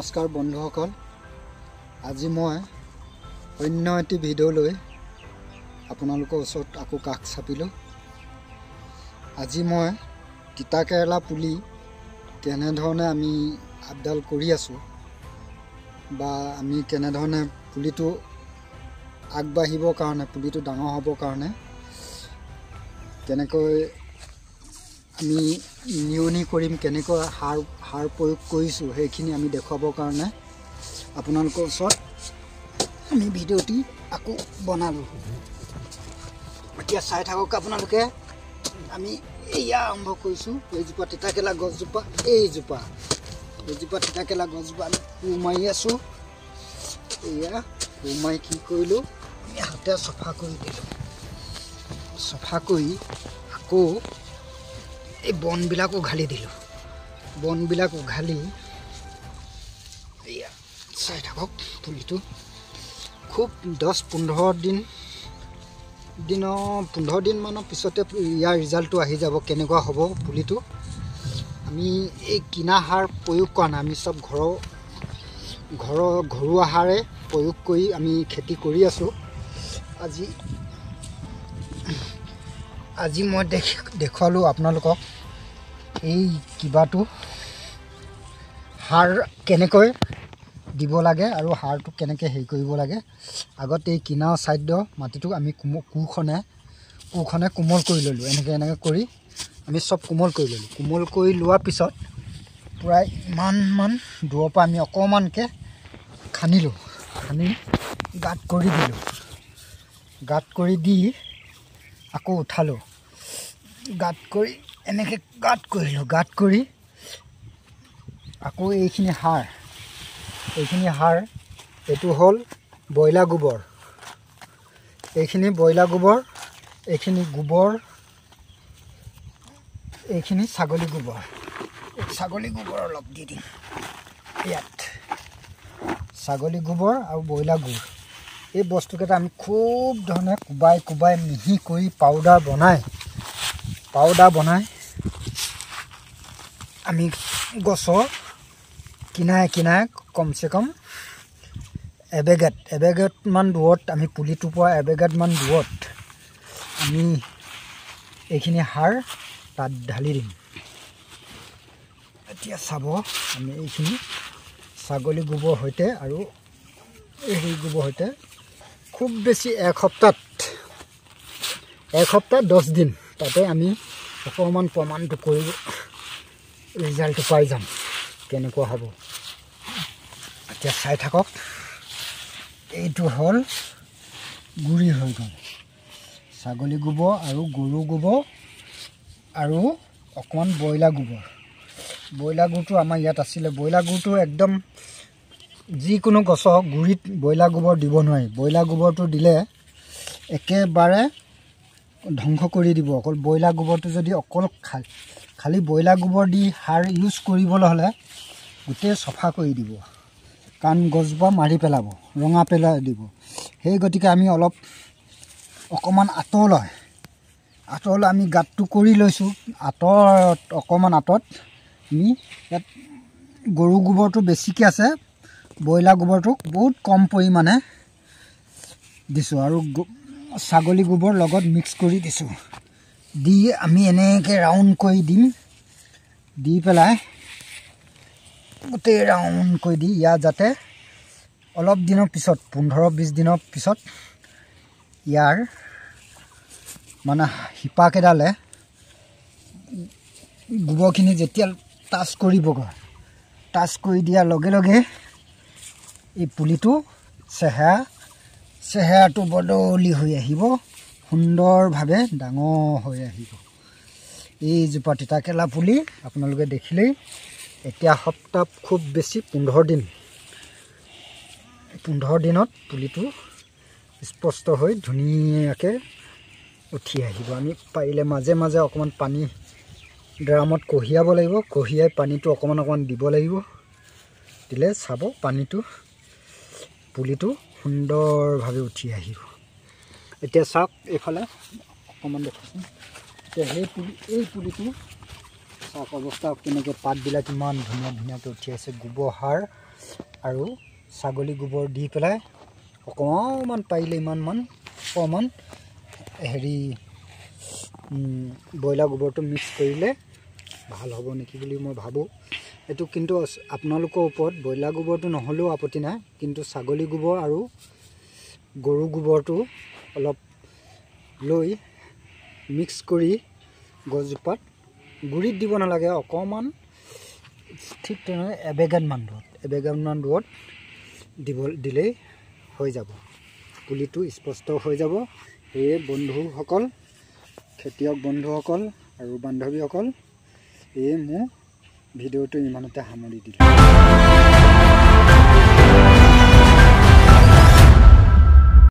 নমস্কাৰ বন্ধুসকল আজি মই অন্য এটি ভিডিঅ' লৈ আপোনালোকৰ ওচৰত আকৌ কাষ চাপিলোঁ। আজি মই তিতা কেৰেলা পুলি কেনেধৰণে আমি আপডাল কৰি আছোঁ বা আমি কেনেধৰণে পুলিটো আগবাঢ়িবৰ কাৰণে পুলিটো ডাঙৰ হ'বৰ কাৰণে কেনেকৈ আমি নিয়নি কৰিম কেনেকৈ সাৰ প্ৰয়োগ কৰিছোঁ সেইখিনি আমি দেখুৱাবৰ কাৰণে আপোনালোকৰ ওচৰত আমি ভিডিঅ'টি আকৌ বনালোঁ। এতিয়া চাই থাকক আপোনালোকে। আমি এয়া আৰম্ভ কৰিছোঁ। এইজোপা তিতাকেৰেলা গছজোপা, এইজোপা তিতাকেৰেলা গছজোপা আমি কোৰ মাৰি আছোঁ। এয়া কোৰ মাৰি কি কৰিলোঁ, আমি হাতে চফা কৰি দিলোঁ। চফা কৰি আকৌ এই বনবিলাক উঘালি দিলোঁ। বনবিলাক উঘালি এয়া চাই থাকক পুলিটো খুব 10-15 দিনমানৰ পিছতে ইয়াৰ ৰিজাল্টটো আহি যাব কেনেকুৱা হ'ব পুলিটো। আমি এই কিনা সাৰ প্ৰয়োগ কৰা নাই, আমি চব ঘৰুৱা সাৰে প্ৰয়োগ কৰি আমি খেতি কৰি আছোঁ। আজি মই দেখুৱালোঁ আপোনালোকক এই কিবাটো সাৰ কেনেকৈ দিব লাগে আৰু সাৰটো কেনেকৈ হেৰি কৰিব লাগে। আগত এই কিনাৰ ছাইডৰ মাটিটো আমি কোৰখনে কোমল কৰি ল'লোঁ। এনেকৈ কৰি আমি চব কোমল কৰি ল'লোঁ। কোমল কৰি লোৱাৰ পিছত প্ৰায় ইমানমান দূৰৰ পৰা আমি অকণমানকৈ খান্দিলোঁ। খান্দি গাঁত কৰি দিলোঁ। গাঁত কৰি দি আকৌ উঠালোঁ। গাঁত কৰি এনেকৈ গাঁত কৰিলোঁ। গাঁত কৰি আকৌ এইখিনি সাৰ এইটো হ'ল ব্ৰইলাৰ গোবৰ। এইখিনি ব্ৰইলাৰ গোবৰ, এইখিনি গোবৰ, এইখিনি ছাগলী গোবৰ। ছাগলী গোবৰ অলপ দি দিম ইয়াত। ছাগলী গোবৰ আৰু ব্ৰইলাৰ গুৰ, এই বস্তুকেইটা আমি খুব ধৰণে কোবাই মিহি কৰি পাউডাৰ বনাই আমি গছৰ কিনাৰে কমচে কম এবেগেটমান দূৰত, আমি পুলিটোৰ পৰা এবেগেটমান দূৰত আমি এইখিনি সাৰ তাত ঢালি দিম। এতিয়া চাব, আমি এইখিনি ছাগলী গোবৰ সৈতে আৰু এই গোবৰ সৈতে খুব বেছি এসপ্তাহ 10 দিন তাতে আমি অকণমান প্ৰমাণটো কৰিব ৰিজাল্টটো পাই যাম কেনেকুৱা হ'ব। এতিয়া চাই থাকক। এইটো হ'ল গুড়ি হৈ গ'ল। ছাগলী গোবৰ আৰু গৰু গোবৰ আৰু অকণমান ব্ৰইলাৰ গোবৰ। ব্ৰইলাৰ গুটো আমাৰ ইয়াত আছিলে। ব্ৰইলাৰ গুটো একদম যিকোনো গছৰ গুৰিত ব্ৰইলাৰ গোবৰ দিব নোৱাৰি। ব্ৰইলাৰ গোবৰটো দিলে একেবাৰে ধ্বংস কৰি দিব। অকল ব্ৰইলাৰ গোবৰটো যদি অকল খালি ব্ৰইলাৰ গোবৰ দি সাৰ ইউজ কৰিবলৈ হ'লে গোটেই চফা কৰি দিব, কাৰণ গছজোপা মাৰি পেলাব, ৰঙা পেলাই দিব। সেই গতিকে আমি অকণমান আঁতৰলৈ আমি গাঁতটো কৰি লৈছোঁ। অকণমান আঁতৰত আমি ইয়াত গৰু গোবৰটো বেছিকৈ আছে, ব্ৰইলাৰ গোবৰটো বহুত কম পৰিমাণে দিছোঁ আৰু ছাগলী গোবৰ লগত মিক্স কৰি দিছোঁ। দি আমি এনেকৈ ৰাউণ্ড কৰি দিম। দি পেলাই গোটেই ৰাউণ্ড কৰি দি ইয়াত যাতে অলপ দিনৰ পিছত 15-20 দিনৰ পিছত ইয়াৰ মানে শিপাকেইডালে গোবৰখিনি যেতিয়া টাচ কৰিবগৈ, টাচ কৰি দিয়াৰ লগে লগে এই পুলিটো চেহেৰাটো বদলি হৈ আহিব, সুন্দৰভাৱে ডাঙৰ হৈ আহিব। এইজোপা তিতাকেৰেলা পুলি আপোনালোকে দেখিলেই। এতিয়া সপ্তাহ খুব বেছি 15 দিনত পুলিটো স্পষ্ট হৈ ধুনীয়াকৈ উঠি আহিব। আমি পাৰিলে মাজে মাজে অকণমান পানী ড্ৰামত কঢ়িয়াব লাগিব। কঢ়িয়াই পানীটো অকণমান দিব লাগিব। দিলে চাব পুলিটো সুন্দৰভাৱে উঠি আহিব। এতিয়া চাওক এইফালে অকণমান দেখাচোন। এতিয়া এই পুলিটো চাওক অৱস্থা কেনেকৈ পাতবিলাক ইমান ধুনীয়া ধুনীয়াকৈ উঠি আছে। গোবৰ সাৰ আৰু ছাগলী গোবৰ দি পেলাই অকণমান পাৰিলে অকণমান হেৰি ব্ৰইলাৰ গোবৰটো মিক্স কৰিলে ভাল হ'ব নেকি বুলি মই ভাবোঁ। এইটো কিন্তু আপোনালোকৰ ওপৰত, ব্ৰইলাৰ গোবৰটো নহ'লেও আপত্তি নাই, কিন্তু ছাগলী গোবৰ আৰু গৰু গোবৰটো অলপ লৈ মিক্স কৰি গছজোপাত গুৰিত দিব নালাগে, অকণমান ঠিক তেনেকৈ এবেগমান দূৰত দিলেই হৈ যাব, পুলিটো স্পষ্ট হৈ যাব। সেয়ে বন্ধুসকল, খেতিয়ক বন্ধুসকল আৰু বান্ধৱীসকল, এয়ে মোৰ ভিডিঅ'টো ইমানতে সামৰি দিলোঁ।